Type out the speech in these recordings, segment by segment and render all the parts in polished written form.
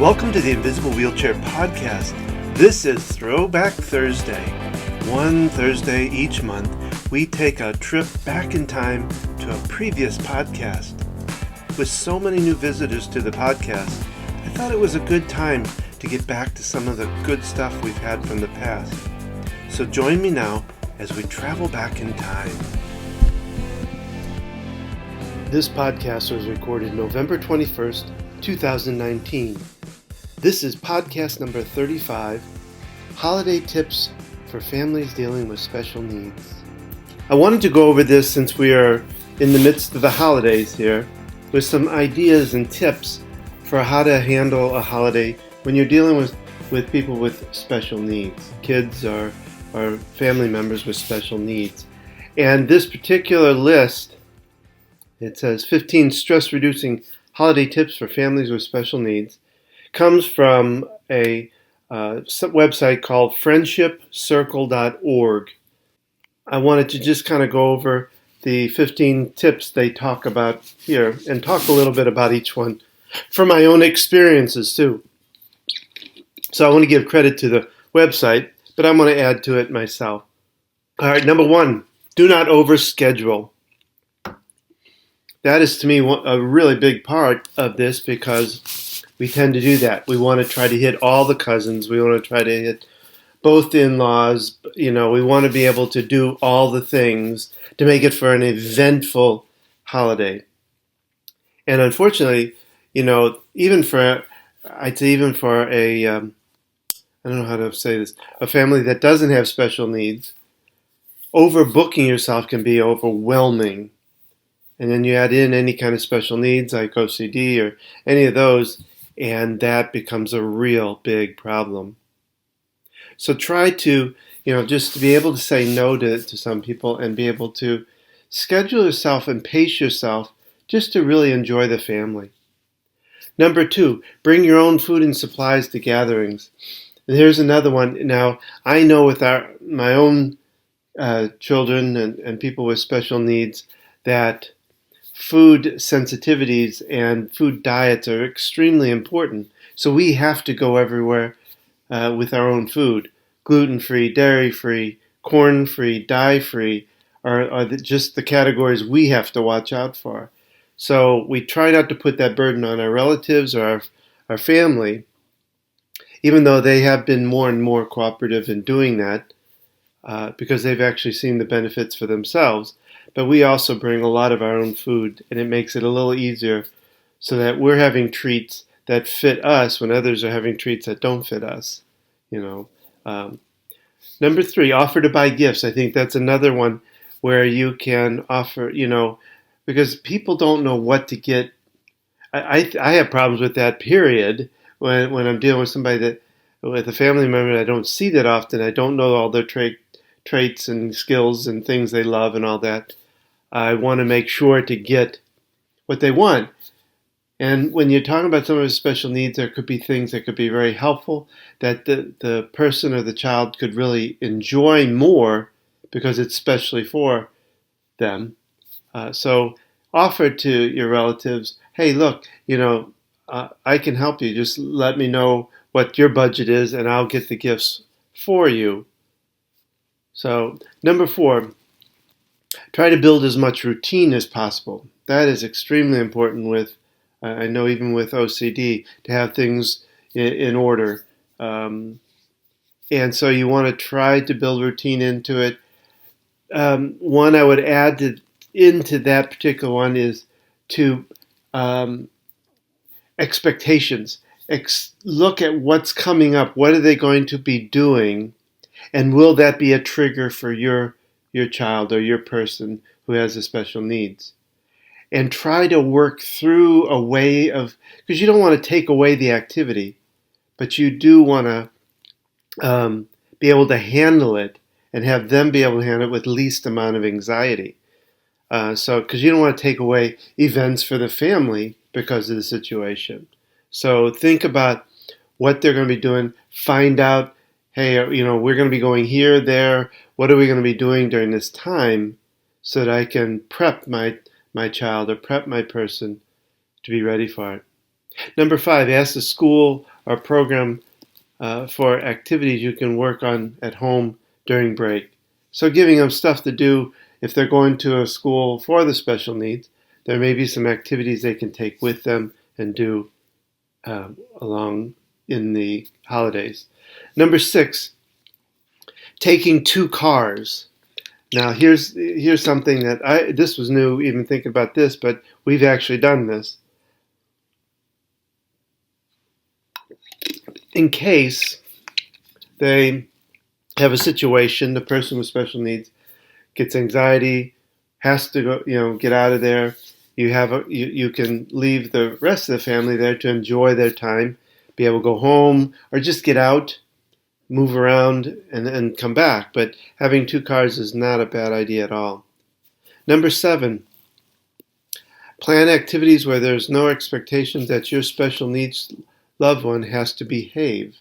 Welcome to the Invisible Wheelchair Podcast. This is Throwback Thursday. One Thursday each month, we take a trip back in time to a previous podcast. With so many new visitors to the podcast, I thought it was a good time to get back to some of the good stuff we've had from the past. So join me now as we travel back in time. This podcast was recorded November 21st, 2019. This is podcast number 35, Holiday Tips for Families Dealing with Special Needs. I wanted to go over this since we are in the midst of the holidays here, with some ideas and tips for how to handle a holiday when you're dealing with people with special needs, kids or family members with special needs. And this particular list, it says 15 stress-reducing holiday tips for families with special needs, comes from a website called friendshipcircle.org. I wanted to just kind of go over the 15 tips they talk about here and talk a little bit about each one from my own experiences too. So I want to give credit to the website, but I'm going to add to it myself. All right, number one, do not overschedule. That is to me a really big part of this because we tend to do that. We want to try to hit all the cousins. We want to try to hit both in-laws. We want to be able to do all the things to make it for an eventful holiday. And unfortunately, even for a, I don't know how to say this, a family that doesn't have special needs, overbooking yourself can be overwhelming. And then you add in any kind of special needs like OCD or any of those, and that becomes a real big problem. So try to, just to be able to say no to some people and be able to schedule yourself and pace yourself just to really enjoy the family. Number two, bring your own food and supplies to gatherings. And here's another one. Now, I know with my own children and people with special needs that food sensitivities and food diets are extremely important. So we have to go everywhere with our own food. Gluten-free, dairy-free, corn-free, dye-free are just the categories we have to watch out for. So we try not to put that burden on our relatives or our family, even though they have been more and more cooperative in doing that because they've actually seen the benefits for themselves. But we also bring a lot of our own food, and it makes it a little easier so that we're having treats that fit us when others are having treats that don't fit us. Number three, offer to buy gifts. I think that's another one where you can offer, because people don't know what to get. I have problems with that, period, when I'm dealing with somebody with a family member that I don't see that often. I don't know all their traits and skills and things they love and all that. I want to make sure to get what they want. And when you're talking about someone with special needs, there could be things that could be very helpful that the person or the child could really enjoy more because it's specially for them. So offer to your relatives, hey, look, I can help you. Just let me know what your budget is and I'll get the gifts for you. So number four, try to build as much routine as possible. That is extremely important with, I know even with OCD, to have things in order. And so you want to try to build routine into it. One I would add into that particular one is to expectations. Look at what's coming up. What are they going to be doing? And will that be a trigger for your child or your person who has the special needs? And try to work through a way of, because you don't want to take away the activity, but you do want to be able to handle it and have them be able to handle it with least amount of anxiety. Because you don't want to take away events for the family because of the situation. So think about what they're going to be doing. Find out, hey, we're going to be going here, there. What are we going to be doing during this time so that I can prep my child or prep my person to be ready for it? Number 5, ask the school or program for activities you can work on at home during break. So giving them stuff to do if they're going to a school for the special needs, there may be some activities they can take with them and do along in the holidays. Number 6, taking 2 cars. Now here's something that this was new, even thinking about this, but we've actually done this. In case they have a situation, the person with special needs gets anxiety, has to go, get out of there. You can leave the rest of the family there to enjoy their time, be able to go home, or just get out, move around, and come back. But having 2 cars is not a bad idea at all. Number 7, plan activities where there's no expectations that your special needs loved one has to behave.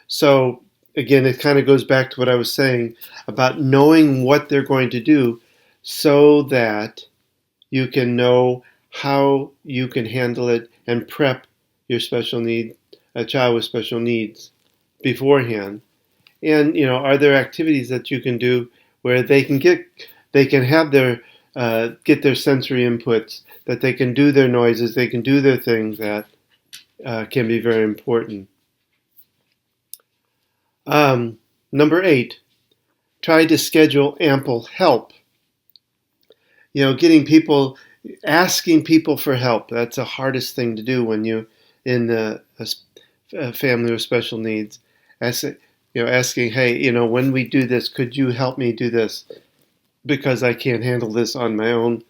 So again, it kind of goes back to what I was saying about knowing what they're going to do so that you can know how you can handle it and prep your a child with special needs beforehand. And are there activities that you can do where they can have their get their sensory inputs, that they can do their noises, they can do their things that can be very important. Number 8, try to schedule ample help. Asking people for help, that's the hardest thing to do when you're in a family with special needs. Asking, hey, when we do this, could you help me do this? Because I can't handle this on my own.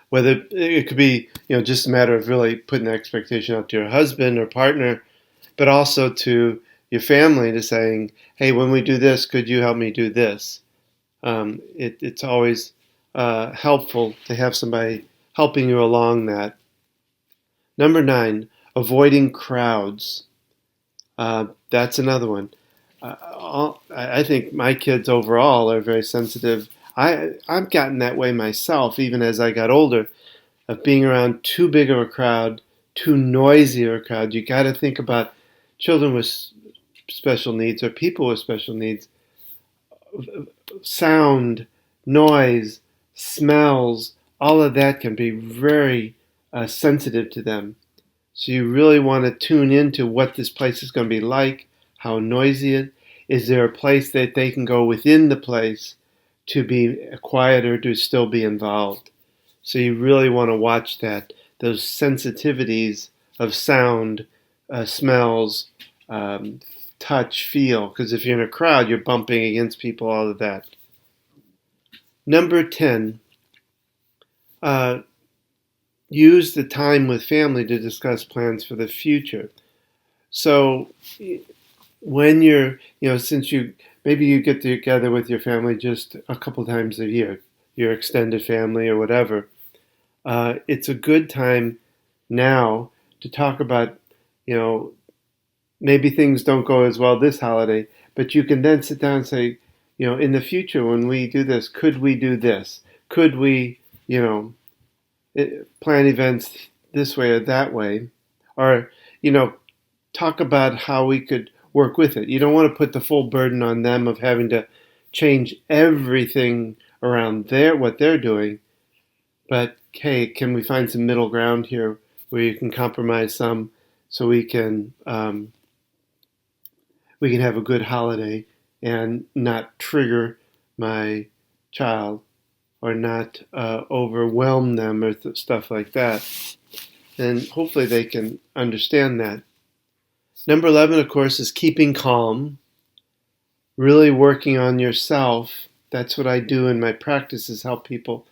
Whether it could be, just a matter of really putting the expectation out to your husband or partner, but also to your family, to saying, hey, when we do this, could you help me do this? It's always helpful to have somebody helping you along that. Number 9, avoiding crowds. That's another one. I think my kids overall are very sensitive. I've gotten that way myself, even as I got older, of being around too big of a crowd, too noisy of a crowd. You got to think about children with special needs or people with special needs. Sound, noise, smells, all of that can be very sensitive to them. So you really want to tune into what this place is going to be like, how noisy it is. There a place that they can go within the place to be quiet or to still be involved? So you really want to watch those sensitivities of sound, smells, touch, feel, because if you're in a crowd, you're bumping against people, all of that. Number 10, use the time with family to discuss plans for the future. So when maybe you get together with your family just a couple times a year, your extended family or whatever, it's a good time now to talk about, maybe things don't go as well this holiday, but you can then sit down and say, in the future when we do this, could we do this? Could we, plan events this way or that way? Or, talk about how we could work with it. You don't want to put the full burden on them of having to change everything around what they're doing. But, hey, can we find some middle ground here where you can compromise some so we can have a good holiday and not trigger my child or not overwhelm them or stuff like that. And hopefully they can understand that. Number 11, of course, is keeping calm, really working on yourself. That's what I do in my practice, is help people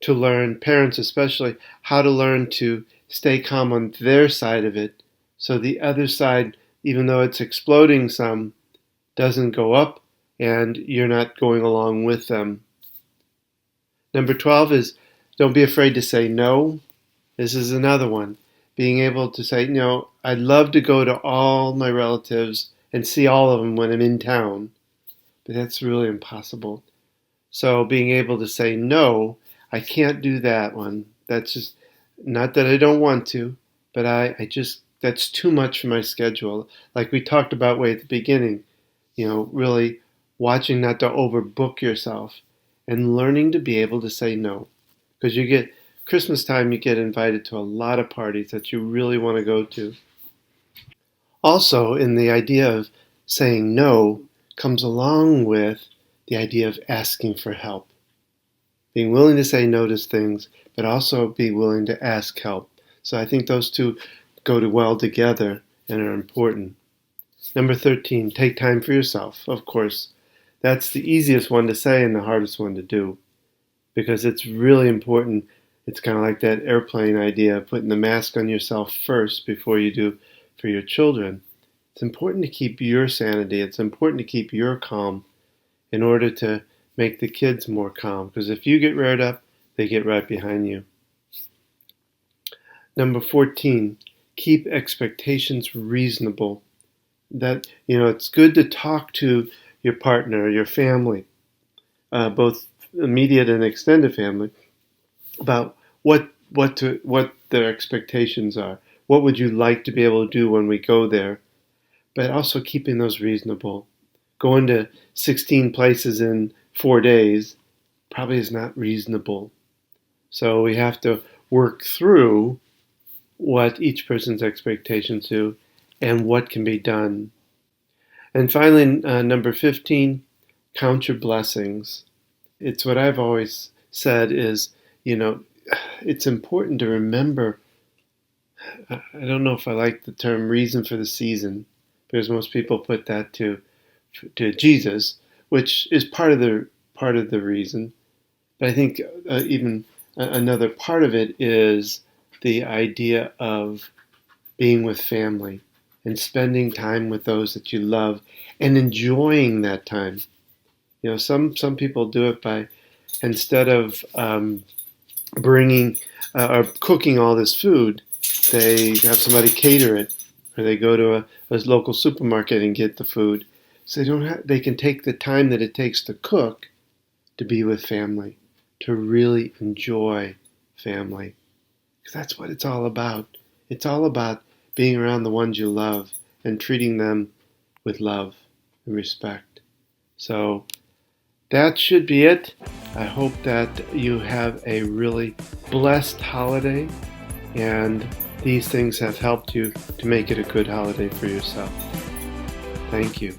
to learn, parents especially, how to learn to stay calm on their side of it, so the other side, even though it's exploding some, doesn't go up and you're not going along with them. Number 12 is don't be afraid to say no. This is another one. Being able to say, I'd love to go to all my relatives and see all of them when I'm in town, but that's really impossible. So being able to say, no, I can't do that one. That's just, not that I don't want to, but I just that's too much for my schedule. Like we talked about way at the beginning, really watching not to overbook yourself and learning to be able to say no. Because Christmas time, you get invited to a lot of parties that you really want to go to. Also, in the idea of saying no comes along with the idea of asking for help. Being willing to say no to things, but also be willing to ask help. So I think those two go well together and are important. Number 13, take time for yourself. Of course, that's the easiest one to say and the hardest one to do, because it's really important. It's kind of like that airplane idea, putting the mask on yourself first before you do for your children. It's important to keep your sanity. It's important to keep your calm in order to make the kids more calm, because if you get reared up, they get right behind you. Number 14, keep expectations reasonable. That, it's good to talk to your partner, your family, both immediate and extended family, about what their expectations are. What would you like to be able to do when we go there? But also keeping those reasonable. Going to 16 places in 4 days probably is not reasonable. So we have to work through what each person's expectations do and what can be done. And finally, number 15, count your blessings. It's what I've always said is, it's important to remember, I don't know if I like the term reason for the season, because most people put that to Jesus, which is part of the reason. But I think even another part of it is the idea of being with family and spending time with those that you love and enjoying that time. Some people do it by, instead of bringing or cooking all this food, they have somebody cater it, or they go to a local supermarket and get the food. So they can take the time that it takes to cook to be with family, to really enjoy family. Because that's what it's all about. It's all about being around the ones you love and treating them with love and respect. So that should be it. I hope that you have a really blessed holiday, and these things have helped you to make it a good holiday for yourself. Thank you.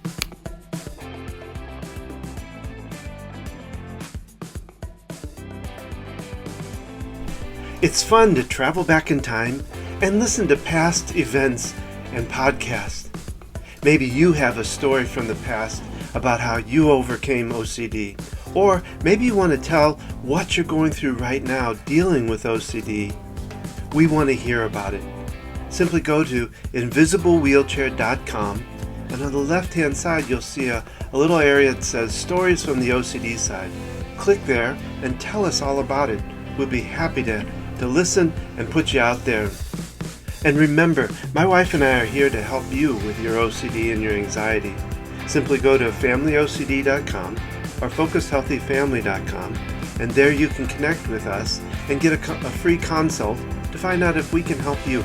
It's fun to travel back in time and listen to past events and podcasts. Maybe you have a story from the past about how you overcame OCD, or maybe you want to tell what you're going through right now dealing with OCD. We want to hear about it. Simply go to invisiblewheelchair.com, and on the left-hand side you'll see a little area that says Stories from the OCD Side. Click there and tell us all about it. We'll be happy to listen and put you out there. And remember, my wife and I are here to help you with your OCD and your anxiety. Simply go to familyocd.com or focushealthyfamily.com, and there you can connect with us and get a free consult to find out if we can help you.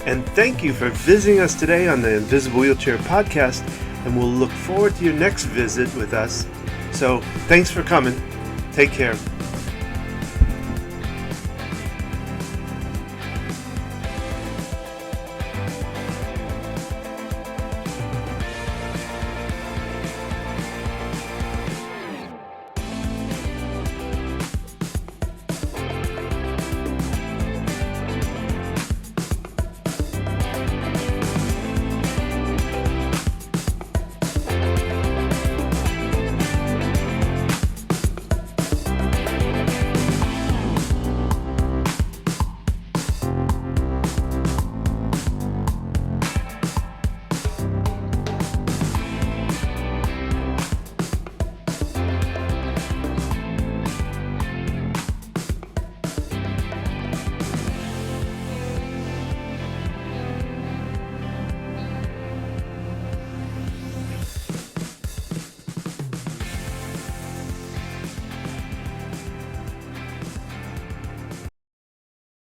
And thank you for visiting us today on the Invisible Wheelchair Podcast, and we'll look forward to your next visit with us. So thanks for coming. Take care.